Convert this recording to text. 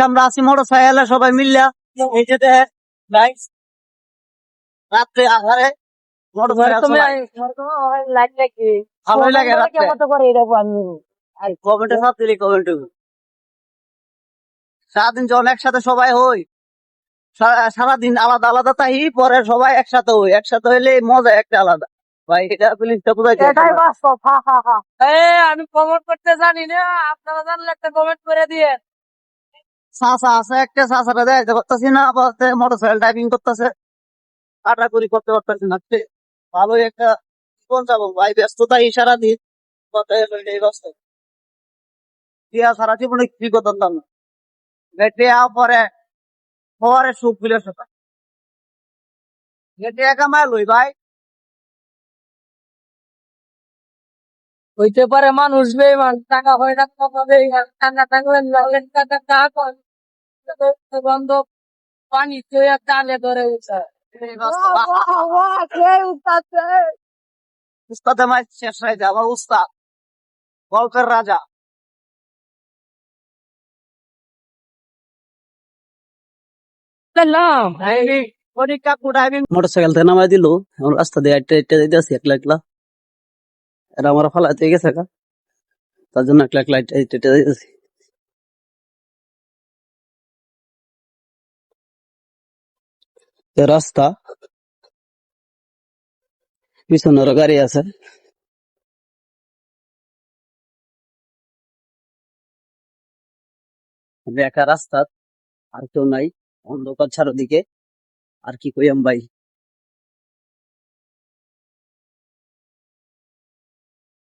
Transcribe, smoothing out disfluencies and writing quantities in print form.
আমরা আছি মোটর সাইকেলে সবাই মিললা এই যে দেখেন, guys, রাত্রে আধারে মোটর সাইকেল ভালোই লাগে রাত্রে। কমেন্টে সব দিলি কমেন্ট সারাদিন যখন একসাথে সবাই হই সারাদিন আলাদা আলাদা তাই পরে সবাই একসাথে হই, একসাথে হইলে মজা একটা আলাদা ভাই। এটা ফিলিংসটা বুঝাইতে এটাই বাস্তব। হা হা হা। আমি কমেন্ট করতে জানি না, আপনারা জানলে একটা কমেন্ট করে দিয়ে। চাচা আছে একটা, চাচাটা দেখাইতে পারতাছি না, আবার মোটর সাইকেল ড্রাইভিং করতেছে, কাটাকুড়ি করতে পারতাছি না। ভালোই একটা জীবন যাবো ভাই, ব্যস্ততা ইশারা দিন কথা হলো এটাই ব্যস্ত। টিয়া সারা জীবনে কি করতাম না, টিয়া পরে পরে সুখ বিলে সেটা টিয়া কামাই লই ভাই। হইতে পারে মানুষ বেমান, টাকা হয় না কমাবে, টাকা থাকলে টাকা টাকা বন্ধ পানি টানে ধরে উঠা। উস্তাদ আমার শেষ হয়ে যায়, আমার উস্তাদ গল্পের রাজা। মোটরসাইকেল থেকে নামাই দিল, এখন রাস্তা দিয়ে একটা একটা যাইতেছি একলা একলা। এরা আমার ফালাইতে গেছে গা, তার জন্য একলা একলা এটা যাইতেছি। রাস্তা পিছনেরও গাড়ি আছে, একা রাস্তা, আর কেউ নাই, অন্ধকার চারদিকে। আর কি কইম ভাই।